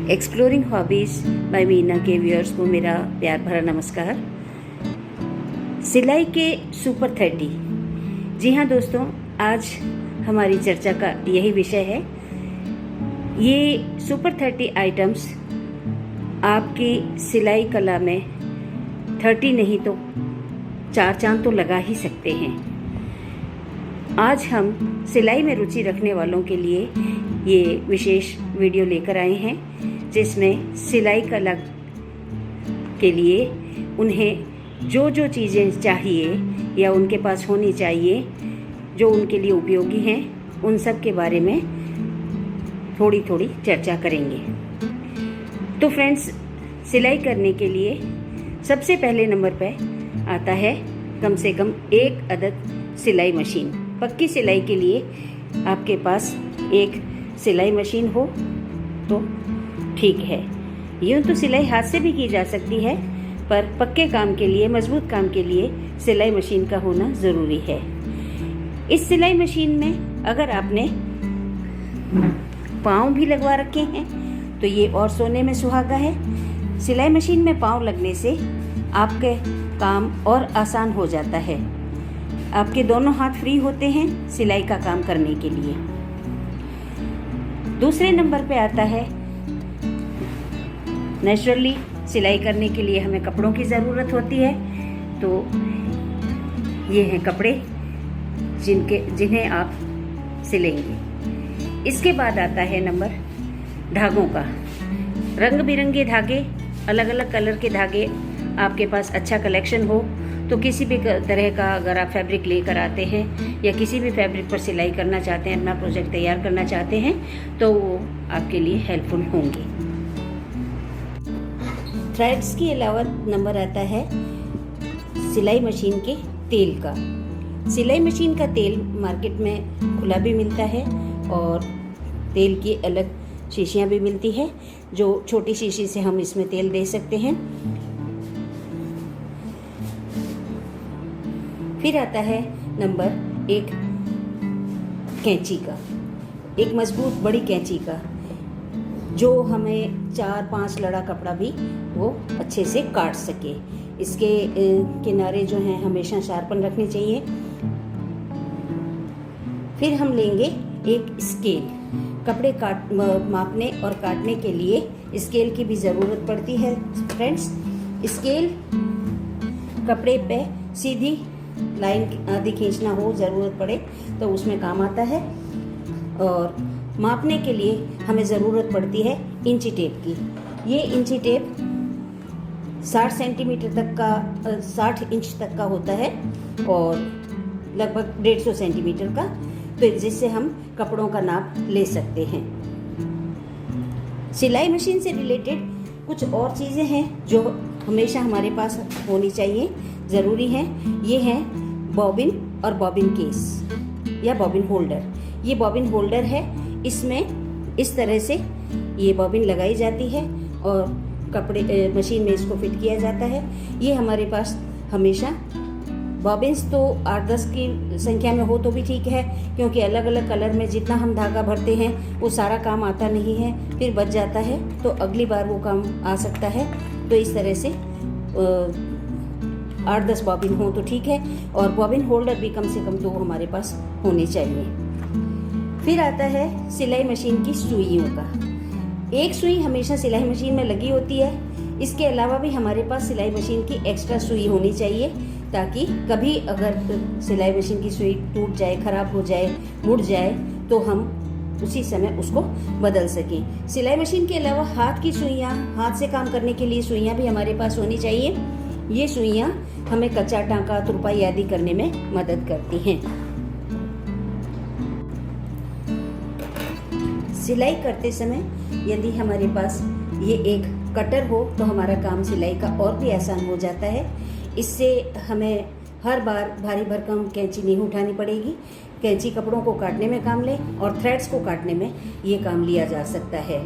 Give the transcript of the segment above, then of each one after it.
Exploring hobbies bye Meena के viewers को मेरा प्यार भरा नमस्कार। सिलाई के सुपर 30। जी हाँ दोस्तों, आज हमारी चर्चा का यही विषय है। ये सुपर 30 आइटम्स आपकी सिलाई कला में 30 नहीं तो 4 चांद तो लगा ही सकते हैं। आज हम सिलाई में रुचि रखने वालों के लिए ये विशेष वीडियो लेकर आए हैं, जिसमें सिलाई कला के लिए उन्हें जो जो चीज़ें चाहिए या उनके पास होनी चाहिए जो उनके लिए उपयोगी हैं, उन सब के बारे में थोड़ी थोड़ी चर्चा करेंगे। तो फ्रेंड्स, सिलाई करने के लिए सबसे पहले नंबर पे आता है कम से कम एक अदद सिलाई मशीन। पक्की सिलाई के लिए आपके पास एक सिलाई मशीन हो तो ठीक है। यूँ तो सिलाई हाथ से भी की जा सकती है, पर पक्के काम के लिए, मजबूत काम के लिए सिलाई मशीन का होना ज़रूरी है। इस सिलाई मशीन में अगर आपने पाँव भी लगवा रखे हैं तो ये और सोने में सुहागा है। सिलाई मशीन में पाँव लगने से आपके काम और आसान हो जाता है। आपके दोनों हाथ फ्री होते हैं सिलाई का काम करने के लिए। दूसरे नंबर पे आता है, नेचुरली सिलाई करने के लिए हमें कपड़ों की ज़रूरत होती है। तो ये हैं कपड़े जिन्हें आप सिलेंगे। इसके बाद आता है नंबर धागों का। रंग बिरंगे धागे, अलग अलग कलर के धागे आपके पास अच्छा कलेक्शन हो तो किसी भी तरह का अगर आप फैब्रिक लेकर आते हैं या किसी भी फैब्रिक पर सिलाई करना चाहते हैं, अपना प्रोजेक्ट तैयार करना चाहते हैं, तो वो आपके लिए हेल्पफुल होंगे। थ्रेड्स के अलावा नंबर आता है सिलाई मशीन के तेल का। सिलाई मशीन का तेल मार्केट में खुला भी मिलता है और तेल की अलग शीशियाँ भी मिलती है, जो छोटी शीशी से हम इसमें तेल दे सकते हैं। फिर आता है नंबर एक कैंची का, एक मजबूत बड़ी कैंची का, जो हमें 4-5 लड़ा कपड़ा भी वो अच्छे से काट सके। इसके किनारे जो हैं हमेशा शार्पन रखने चाहिए। फिर हम लेंगे एक स्केल। कपड़े मापने और काटने के लिए स्केल की भी ज़रूरत पड़ती है फ्रेंड्स। स्केल कपड़े पे सीधी लाइन आदि खींचना हो, ज़रूरत पड़े तो उसमें काम आता है। और मापने के लिए हमें ज़रूरत पड़ती है इंची टेप की। ये इंची टेप 60 सेंटीमीटर तक का 60 इंच तक का होता है और लगभग 150 सेंटीमीटर का, तो जिससे हम कपड़ों का नाप ले सकते हैं। सिलाई मशीन से रिलेटेड कुछ और चीज़ें हैं जो हमेशा हमारे पास होनी चाहिए, ज़रूरी है। ये है बॉबिन और बॉबिन केस या बॉबिन होल्डर। ये बॉबिन होल्डर है, इसमें इस तरह से ये बॉबिन लगाई जाती है और कपड़े मशीन में इसको फिट किया जाता है। ये हमारे पास हमेशा बॉबिन्स तो 8-10 की संख्या में हो तो भी ठीक है, क्योंकि अलग अलग कलर में जितना हम धागा भरते हैं वो सारा काम आता नहीं है, फिर बच जाता है, तो अगली बार वो काम आ सकता है। तो इस तरह से 8-10 बॉबिन हो तो ठीक है, और बॉबिन होल्डर भी कम से कम 2 हमारे पास होने चाहिए। फिर आता है सिलाई मशीन की सुइयों का। एक सुई हमेशा सिलाई मशीन में लगी होती है। इसके अलावा भी हमारे पास सिलाई मशीन की एक्स्ट्रा सुई होनी चाहिए, ताकि कभी अगर सिलाई मशीन की सुई टूट जाए, खराब हो जाए, मुड़ जाए, तो हम उसी समय उसको बदल सकें। सिलाई मशीन के अलावा हाथ की सुइयाँ, हाथ से काम करने के लिए सुइयाँ भी हमारे पास होनी चाहिए। ये सुइयाँ हमें कच्चा टाँका, तुरपाई आदि करने में मदद करती हैं। सिलाई करते समय यदि हमारे पास ये एक कटर हो तो हमारा काम सिलाई का और भी आसान हो जाता है। इससे हमें हर बार भारी भरकम कैंची नहीं उठानी पड़ेगी। कैंची कपड़ों को काटने में काम ले और थ्रेड्स को काटने में ये काम लिया जा सकता है।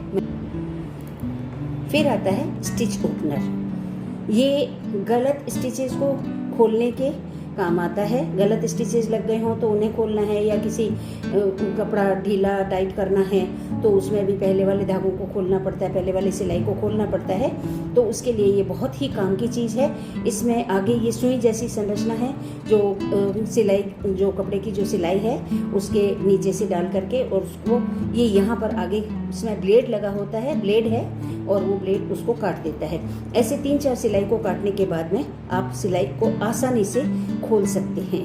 फिर आता है स्टिच ओपनर। ये गलत स्टिचेस को खोलने के काम आता है। गलत स्टिचेस लग गए हों तो उन्हें खोलना है, या किसी कपड़ा ढीला टाइट करना है तो उसमें भी पहले वाले धागों को खोलना पड़ता है, पहले वाली सिलाई को खोलना पड़ता है। तो उसके लिए ये बहुत ही काम की चीज़ है। इसमें आगे ये सुई जैसी संरचना है, जो सिलाई, जो कपड़े की जो सिलाई है उसके नीचे से डाल करके, और उसको ये यहाँ पर आगे इसमें ब्लेड लगा होता है, ब्लेड है, और वो ब्लेड उसको काट देता है। ऐसे 3-4 सिलाई को काटने के बाद में आप सिलाई को आसानी से खोल सकते हैं।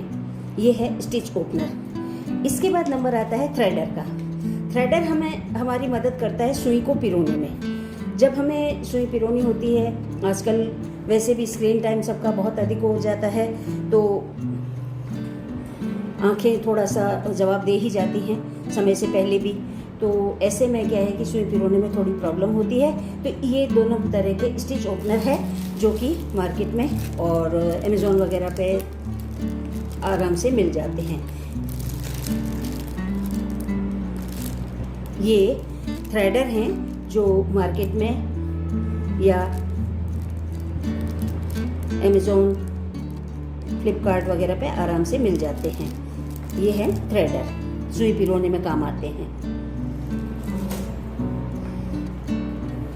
ये है स्टिच ओपनर। इसके बाद नंबर आता है थ्रेडर का। थ्रेडर हमारी मदद करता है सुई को पिरोने में। जब हमें सुई पिरोनी होती है, आजकल वैसे भी स्क्रीन टाइम सबका बहुत अधिक हो जाता है, तो आंखें थोड़ा सा जवाब दे ही जाती हैं समय से पहले भी। तो ऐसे में क्या है कि सुई पिरोने में थोड़ी प्रॉब्लम होती है। तो ये दोनों तरह के स्टिच ओपनर है जो कि मार्केट में और अमेज़ॉन वगैरह पे आराम से मिल जाते हैं। ये थ्रेडर हैं जो मार्केट में या अमेज़ॉन, फ्लिपकार्ट वगैरह पे आराम से मिल जाते हैं। ये है थ्रेडर, सुई पिरोने में काम आते हैं।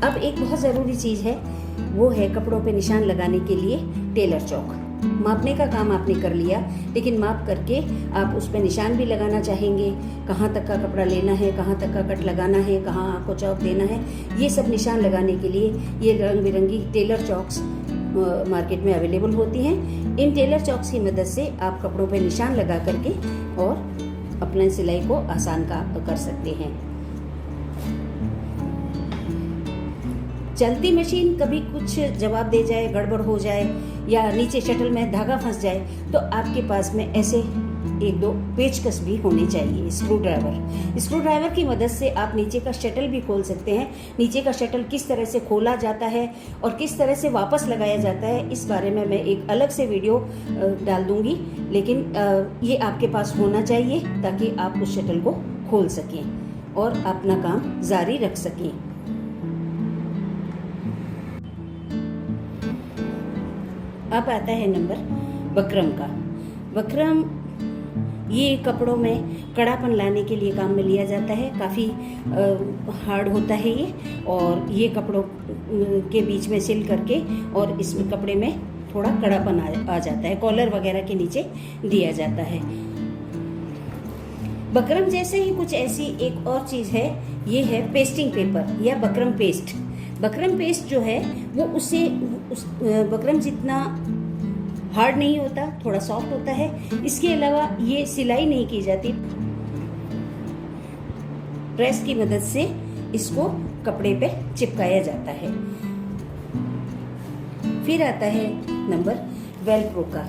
अब एक बहुत ज़रूरी चीज़ है, वो है कपड़ों पे निशान लगाने के लिए टेलर चौक। मापने का काम आपने कर लिया, लेकिन माप करके आप उस पर निशान भी लगाना चाहेंगे, कहाँ तक का कपड़ा लेना है, कहाँ तक का कट लगाना है, कहाँ आपको चौक देना है, ये सब निशान लगाने के लिए ये रंग बिरंगी टेलर चौक्स मार्केट में अवेलेबल होती हैं। इन टेलर चौक्स की मदद से आप कपड़ों पे निशान लगा करके और अपने सिलाई को आसान कर सकते हैं। चलती मशीन कभी कुछ जवाब दे जाए, गड़बड़ हो जाए, या नीचे शटल में धागा फंस जाए, तो आपके पास में ऐसे 1-2 पेचकस भी होने चाहिए। स्क्रू ड्राइवर की मदद से आप नीचे का शटल भी खोल सकते हैं। नीचे का शटल किस तरह से खोला जाता है और किस तरह से वापस लगाया जाता है, इस बारे में मैं एक अलग से वीडियो डाल दूंगी, लेकिन ये आपके पास होना चाहिए ताकि आप उस शटल को खोल सकें और अपना काम जारी रख सकें। अब आता है नंबर बकरम का। बकरम ये कपड़ों में कड़ापन लाने के लिए काम में लिया जाता है। काफ़ी हार्ड होता है ये, और ये कपड़ों के बीच में सिल करके और इस कपड़े में थोड़ा कड़ापन आ जाता है। कॉलर वगैरह के नीचे दिया जाता है। बकरम जैसे ही कुछ ऐसी एक और चीज़ है, ये है पेस्टिंग पेपर या बकरम पेस्ट। बकरम पेस्ट जो है वो बकरम जितना हार्ड नहीं होता, थोड़ा सॉफ्ट होता है। इसके अलावा ये सिलाई नहीं की जाती, प्रेस की मदद से इसको कपड़े पे चिपकाया जाता है। फिर आता है नंबर वेलक्रो का।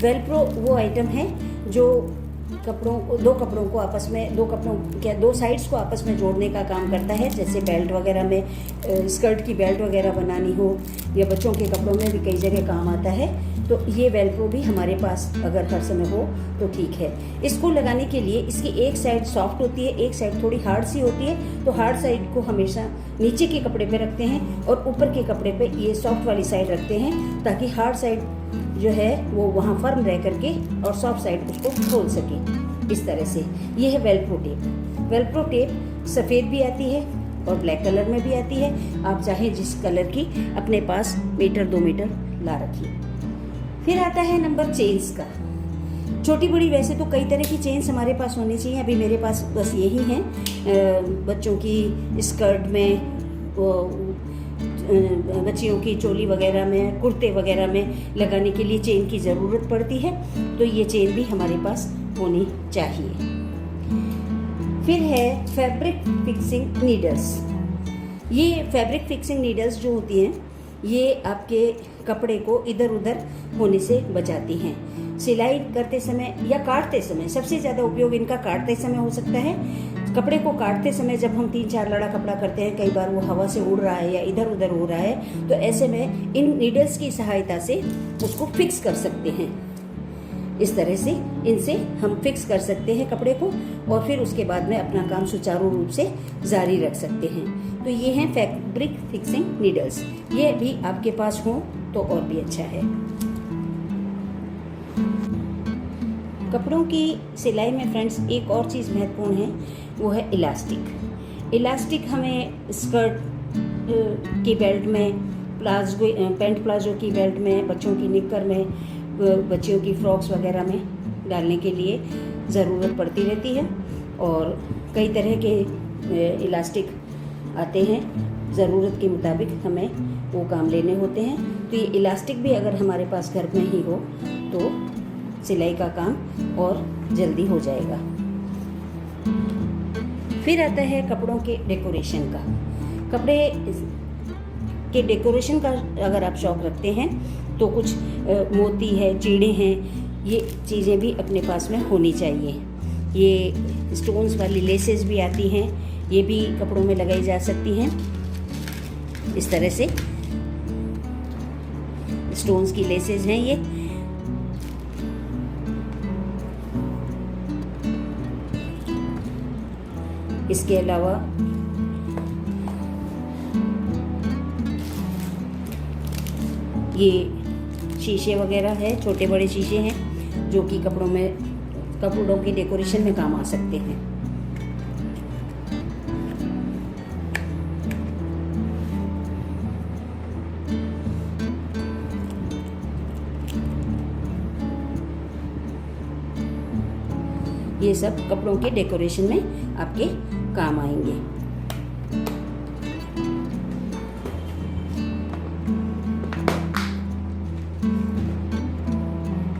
वेलक्रो वो आइटम है जो दो साइड्स को आपस में जोड़ने का काम करता है। जैसे बेल्ट वगैरह में, स्कर्ट की बेल्ट वगैरह बनानी हो, या बच्चों के कपड़ों में भी कई जगह काम आता है। तो ये वेलक्रो भी हमारे पास अगर हर समय हो तो ठीक है। इसको लगाने के लिए इसकी एक साइड सॉफ्ट होती है, एक साइड थोड़ी हार्ड सी होती है। तो हार्ड साइड को हमेशा नीचे के कपड़े पे रखते हैं और ऊपर के कपड़े पे ये सॉफ्ट वाली साइड रखते हैं, ताकि हार्ड साइड जो है वो वहाँ फर्म रह करके और सॉफ्ट साइड उसको खोल सके। इस तरह से ये है वेलक्रो टेप। वेलक्रो टेप सफ़ेद भी आती है और ब्लैक कलर में भी आती है। आप चाहे जिस कलर की अपने पास 1-2 मीटर ला रखिए। फिर आता है नंबर चेन्स का। छोटी बड़ी वैसे तो कई तरह की चेन्स हमारे पास होनी चाहिए। अभी मेरे पास बस यही हैं। बच्चों की स्कर्ट में, बच्चियों की चोली वगैरह में, कुर्ते वगैरह में लगाने के लिए चेन की ज़रूरत पड़ती है, तो ये चेन भी हमारे पास होनी चाहिए। फिर है फैब्रिक फिक्सिंग नीडल्स। ये फैब्रिक फिक्सिंग नीडल्स जो होती हैं, ये आपके कपड़े को इधर उधर होने से बचाती हैं। सिलाई करते समय या काटते समय, सबसे ज़्यादा उपयोग इनका काटते समय हो सकता है। कपड़े को काटते समय जब हम 3-4 लड़ा कपड़ा करते हैं, कई बार वो हवा से उड़ रहा है या इधर उधर हो रहा है, तो ऐसे में इन नीडल्स की सहायता से उसको फिक्स कर सकते हैं। इस तरह से इनसे हम फिक्स कर सकते हैं कपड़े को, और फिर उसके बाद में अपना काम सुचारू रूप से जारी रख सकते हैं। तो ये हैं फैब्रिक फिक्सिंग नीडल्स। ये भी आपके पास हो तो और भी अच्छा है। कपड़ों की सिलाई में फ्रेंड्स एक और चीज़ महत्वपूर्ण है, वो है इलास्टिक। इलास्टिक हमें स्कर्ट की बेल्ट में, पैंट प्लाजो की बेल्ट में, बच्चों की निक्कर में, बच्चियों की फ्रॉक्स वगैरह में डालने के लिए ज़रूरत पड़ती रहती है। और कई तरह के इलास्टिक आते हैं, ज़रूरत के मुताबिक हमें वो काम लेने होते हैं। तो ये इलास्टिक भी अगर हमारे पास घर में ही हो तो सिलाई का काम और जल्दी हो जाएगा। फिर आता है कपड़ों के डेकोरेशन का। कपड़े के डेकोरेशन का अगर आप शौक़ रखते हैं तो कुछ मोती है, चीड़े हैं, ये चीज़ें भी अपने पास में होनी चाहिए। ये स्टोन्स वाली लेसेस भी आती हैं, ये भी कपड़ों में लगाई जा सकती हैं। इस तरह से स्टोन्स की लेसेस हैं ये। इसके अलावा ये शीशे वगैरह है, छोटे बड़े शीशे हैं जो कि कपड़ों के डेकोरेशन में काम आ सकते हैं। ये सब कपड़ों के डेकोरेशन में आपके काम आएंगे।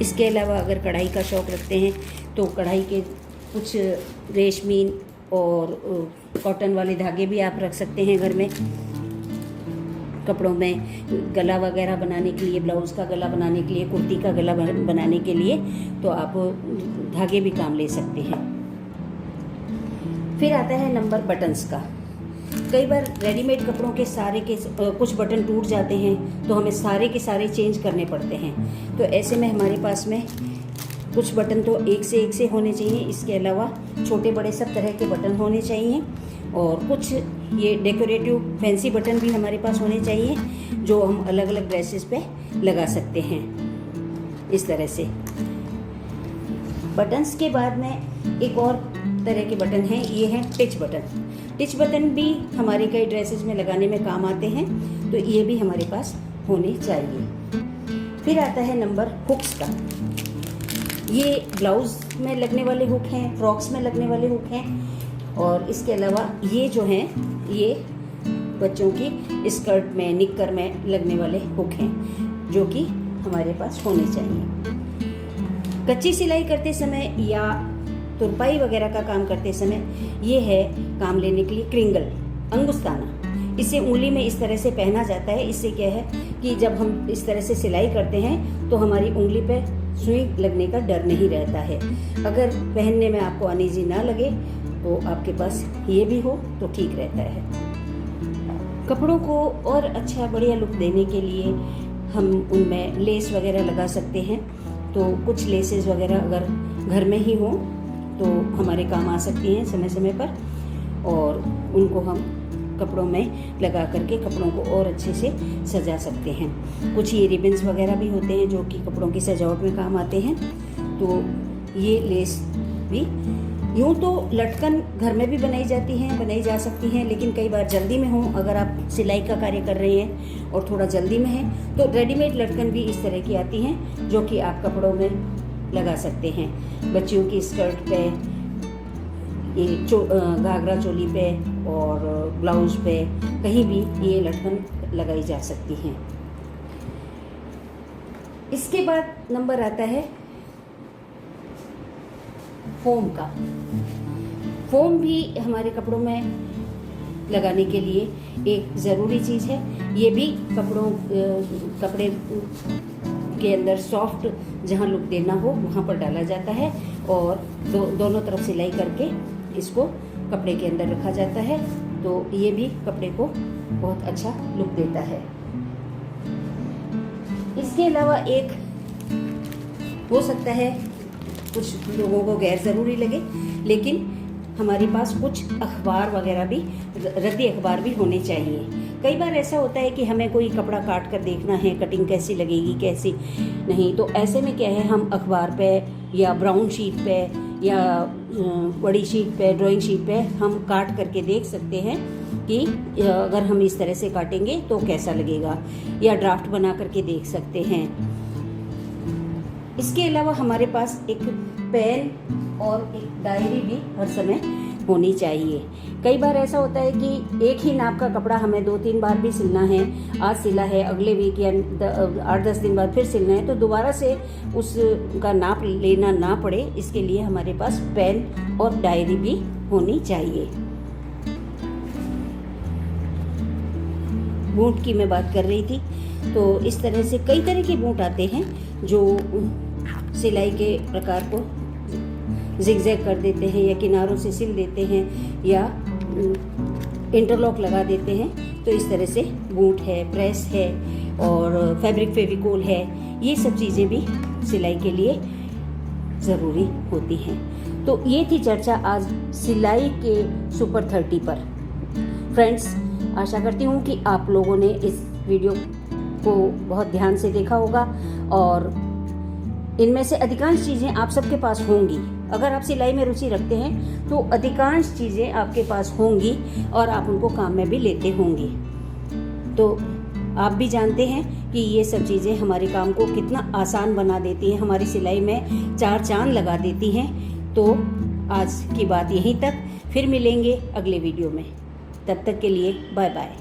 इसके अलावा अगर कढ़ाई का शौक़ रखते हैं तो कढ़ाई के कुछ रेशमी और कॉटन वाले धागे भी आप रख सकते हैं घर में। कपड़ों में गला वगैरह बनाने के लिए, ब्लाउज़ का गला बनाने के लिए, कुर्ती का गला बनाने के लिए तो आप धागे भी काम ले सकते हैं। फिर आता है नंबर बटन्स का। कई बार रेडीमेड कपड़ों के कुछ बटन टूट जाते हैं तो हमें सारे के सारे चेंज करने पड़ते हैं। तो ऐसे में हमारे पास में कुछ बटन तो एक से होने चाहिए। इसके अलावा छोटे बड़े सब तरह के बटन होने चाहिए और कुछ ये डेकोरेटिव फैंसी बटन भी हमारे पास होने चाहिए जो हम अलग अलग ड्रेसेस पे लगा सकते हैं। इस तरह से बटन्स के बाद में एक और तरह के बटन हैं, ये हैं टिच बटन। टिच बटन भी हमारे कई ड्रेसेस में लगाने में काम आते हैं, तो ये भी हमारे पास होने चाहिए। फिर आता है नंबर हुक्स का। ये ब्लाउज में लगने वाले हुक हैं, फ्रॉक्स में लगने वाले हुक हैं और इसके अलावा ये जो हैं ये बच्चों की स्कर्ट में, निक्कर में लगने वाले हुक हैं जो कि हमारे पास होने चाहिए। कच्ची सिलाई करते समय या तुरपाई वगैरह का काम करते समय ये है काम लेने के लिए क्रिंगल, अंगुस्ताना। इसे उंगली में इस तरह से पहना जाता है। इससे क्या है कि जब हम इस तरह से सिलाई करते हैं तो हमारी उंगली पे सुई लगने का डर नहीं रहता है। अगर पहनने में आपको अनईजी ना लगे तो आपके पास ये भी हो तो ठीक रहता है। कपड़ों को और अच्छा बढ़िया लुक देने के लिए हम उनमें लेस वगैरह लगा सकते हैं। तो कुछ लेसेस वगैरह अगर घर में ही हो तो हमारे काम आ सकती हैं समय समय पर, और उनको हम कपड़ों में लगा करके कपड़ों को और अच्छे से सजा सकते हैं। कुछ ये रिबन्स वगैरह भी होते हैं जो कि कपड़ों की सजावट में काम आते हैं। तो ये लेस भी यूँ तो लटकन घर में भी बनाई जा सकती हैं, लेकिन कई बार जल्दी में हो, अगर आप सिलाई का कार्य कर रहे हैं और थोड़ा जल्दी में हैं तो रेडीमेड लटकन भी इस तरह की आती हैं जो कि आप कपड़ों में लगा सकते हैं। बच्चियों की स्कर्ट पे, ये घाघरा चोली पे और ब्लाउज पे, कहीं भी ये लटकन लगाई जा सकती हैं। इसके बाद नंबर आता है फोम का। फोम भी हमारे कपड़ों में लगाने के लिए एक ज़रूरी चीज़ है। ये भी कपड़े के अंदर सॉफ्ट जहाँ लुक देना हो वहाँ पर डाला जाता है और दोनों तरफ सिलाई करके इसको कपड़े के अंदर रखा जाता है। तो ये भी कपड़े को बहुत अच्छा लुक देता है। इसके अलावा एक हो सकता है कुछ लोगों को गैर ज़रूरी लगे, लेकिन हमारे पास कुछ अखबार वगैरह भी, रद्दी अखबार भी होने चाहिए। कई बार ऐसा होता है कि हमें कोई कपड़ा काट कर देखना है कटिंग कैसी लगेगी कैसी नहीं, तो ऐसे में क्या है, हम अखबार पे या ब्राउन शीट पे या बड़ी शीट पे, ड्राइंग शीट पे हम काट करके देख सकते हैं कि अगर हम इस तरह से काटेंगे तो कैसा लगेगा, या ड्राफ्ट बना करके देख सकते हैं। इसके अलावा हमारे पास एक पेन और एक डायरी भी हर समय होनी चाहिए। कई बार ऐसा होता है कि एक ही नाप का कपड़ा हमें 2-3 बार भी सिलना है, आज सिला है अगले वीक या 8-10 दिन बाद फिर सिलना है, तो दोबारा से उसका नाप लेना ना पड़े, इसके लिए हमारे पास पेन और डायरी भी होनी चाहिए। बूट की मैं बात कर रही थी, तो इस तरह से कई तरह के बूट आते हैं जो सिलाई के प्रकार को जिगजैग कर देते हैं या किनारों से सिल देते हैं या इंटरलॉक लगा देते हैं। तो इस तरह से बूट है, प्रेस है और फैब्रिक फेविकोल है, ये सब चीज़ें भी सिलाई के लिए ज़रूरी होती हैं। तो ये थी चर्चा आज सिलाई के सुपर 30 पर। फ्रेंड्स, आशा करती हूँ कि आप लोगों ने इस वीडियो को बहुत ध्यान से देखा होगा और इनमें से अधिकांश चीज़ें आप सबके पास होंगी। अगर आप सिलाई में रुचि रखते हैं तो अधिकांश चीज़ें आपके पास होंगी और आप उनको काम में भी लेते होंगे। तो आप भी जानते हैं कि ये सब चीज़ें हमारे काम को कितना आसान बना देती हैं, हमारी सिलाई में 4 चांद लगा देती हैं। तो आज की बात यहीं तक, फिर मिलेंगे अगले वीडियो में। तब तक के लिए बाय बाय।